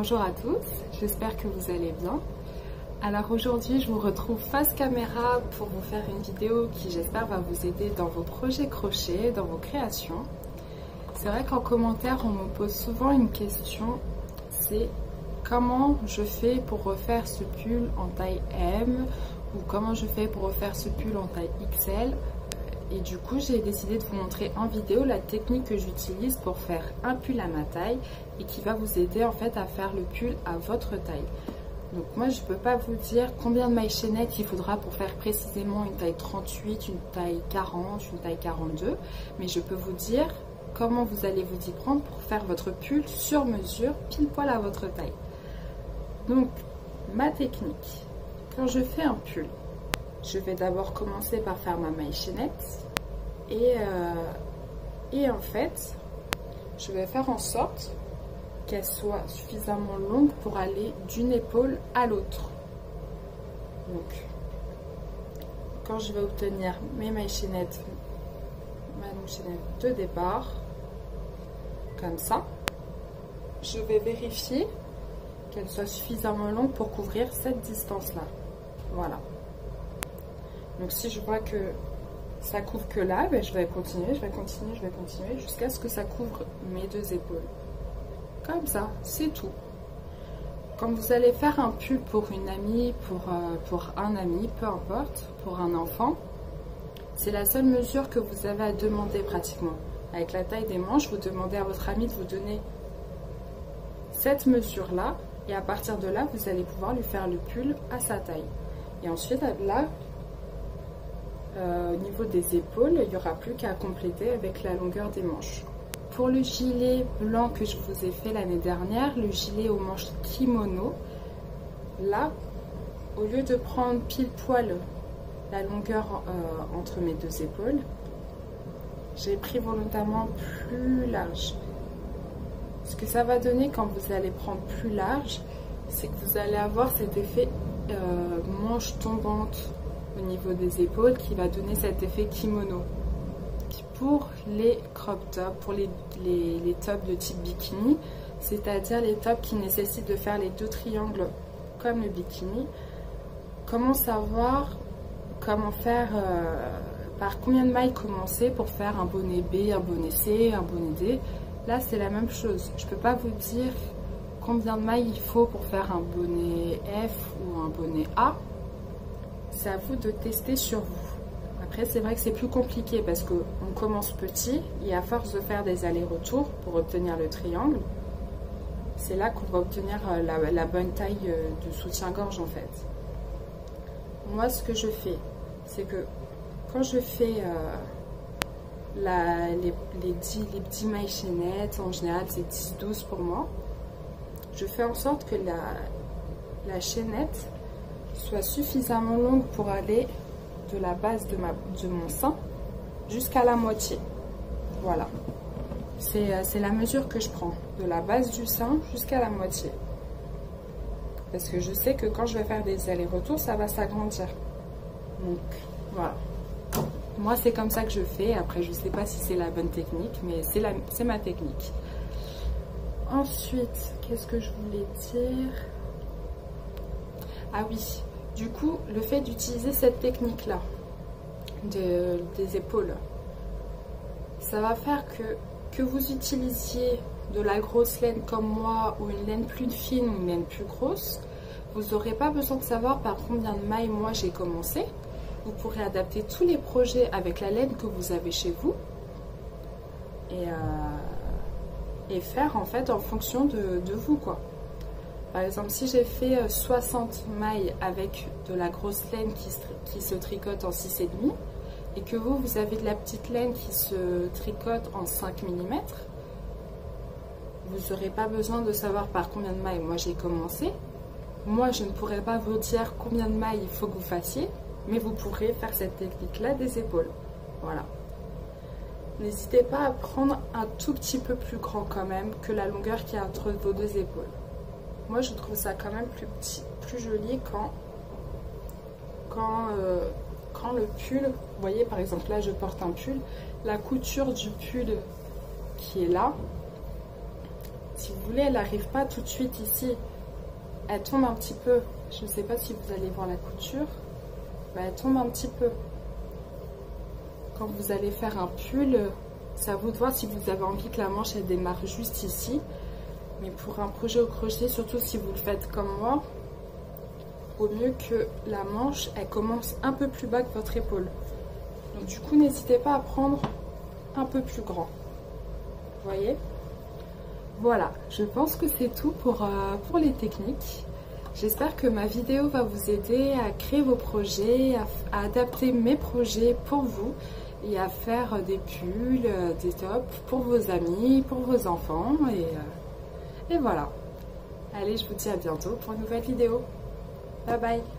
Bonjour à tous, j'espère que vous allez bien. Alors aujourd'hui je vous retrouve face caméra pour vous faire une vidéo qui j'espère va vous aider dans vos projets crochet, dans vos créations. C'est vrai qu'en commentaire on me pose souvent une question, c'est comment je fais pour refaire ce pull en taille M ou comment je fais pour refaire ce pull en taille XL. Et du coup j'ai décidé de vous montrer en vidéo la technique que j'utilise pour faire un pull à ma taille et qui va vous aider en fait à faire le pull à votre taille. Donc moi je ne peux pas vous dire combien de mailles chaînettes il faudra pour faire précisément une taille 38, une taille 40, une taille 42, mais je peux vous dire comment vous allez vous y prendre pour faire votre pull sur mesure, pile poil à votre taille. Donc ma technique, quand je fais un pull, je vais d'abord commencer par faire ma maille chaînette et en fait je vais faire en sorte qu'elle soit suffisamment longue pour aller d'une épaule à l'autre. Donc quand je vais obtenir mes mailles chaînettes, ma chaînette de départ comme ça, je vais vérifier qu'elle soit suffisamment longue pour couvrir cette distance là. Voilà. Donc si je vois que ça couvre que là, ben je vais continuer jusqu'à ce que ça couvre mes deux épaules. Comme ça, c'est tout. Quand vous allez faire un pull pour une amie, pour un ami, peu importe, pour un enfant, c'est la seule mesure que vous avez à demander pratiquement. Avec la taille des manches, vous demandez à votre ami de vous donner cette mesure-là et à partir de là, vous allez pouvoir lui faire le pull à sa taille. Et ensuite, là, au niveau des épaules, il n'y aura plus qu'à compléter avec la longueur des manches. Pour le gilet blanc que je vous ai fait l'année dernière, le gilet aux manches kimono, là, au lieu de prendre pile poil la longueur entre mes deux épaules, j'ai pris volontairement plus large. Ce que ça va donner quand vous allez prendre plus large, c'est que vous allez avoir cet effet manche tombante au niveau des épaules qui va donner cet effet kimono. Pour les crop tops, pour les tops de type bikini, c'est-à-dire les tops qui nécessitent de faire les deux triangles comme le bikini, comment savoir comment faire, par combien de mailles commencer pour faire un bonnet B, un bonnet C, un bonnet D. Là c'est la même chose, je ne peux pas vous dire combien de mailles il faut pour faire un bonnet F ou un bonnet A. C'est à vous de tester sur vous. Après, c'est vrai que c'est plus compliqué parce qu'on commence petit et à force de faire des allers-retours pour obtenir le triangle, c'est là qu'on va obtenir la bonne taille de soutien-gorge en fait. Moi, ce que je fais, c'est que quand je fais les 10 mailles chaînettes, en général c'est 10-12 pour moi, je fais en sorte que la chaînette soit suffisamment longue pour aller de la base de mon sein jusqu'à la moitié. Voilà. C'est la mesure que je prends, de la base du sein jusqu'à la moitié. Parce que je sais que quand je vais faire des allers-retours, ça va s'agrandir. Donc, voilà. Moi, c'est comme ça que je fais. Après, je ne sais pas si c'est la bonne technique, mais c'est ma technique. Ensuite, qu'est-ce que je voulais dire? Ah oui. Du coup, le fait d'utiliser cette technique-là, des épaules, ça va faire que vous utilisiez de la grosse laine comme moi ou une laine plus fine ou une laine plus grosse, vous n'aurez pas besoin de savoir par combien de mailles moi j'ai commencé. Vous pourrez adapter tous les projets avec la laine que vous avez chez vous et faire en fait en fonction de vous quoi. Par exemple, si j'ai fait 60 mailles avec de la grosse laine qui se tricote en 6,5 et que vous avez de la petite laine qui se tricote en 5 mm, vous n'aurez pas besoin de savoir par combien de mailles moi j'ai commencé. Moi, je ne pourrais pas vous dire combien de mailles il faut que vous fassiez, mais vous pourrez faire cette technique-là des épaules. Voilà. N'hésitez pas à prendre un tout petit peu plus grand quand même que la longueur qu'il y a entre vos deux épaules. Moi, je trouve ça quand même plus petit, plus joli quand le pull, vous voyez, par exemple, là, je porte un pull, la couture du pull qui est là, Si vous voulez, elle n'arrive pas tout de suite ici. Elle tombe un petit peu. Je ne sais pas si vous allez voir la couture. Mais elle tombe un petit peu. Quand vous allez faire un pull, c'est à vous de voir si vous avez envie que la manche elle démarre juste ici. Mais pour un projet au crochet, surtout si vous le faites comme moi, il vaut mieux que la manche elle commence un peu plus bas que votre épaule. Donc du coup, n'hésitez pas à prendre un peu plus grand. Vous voyez? Voilà, je pense que c'est tout pour les techniques. J'espère que ma vidéo va vous aider à créer vos projets, à adapter mes projets pour vous et à faire des pulls, des tops pour vos amis, pour vos enfants. Et voilà. Allez, je vous dis à bientôt pour une nouvelle vidéo. Bye bye.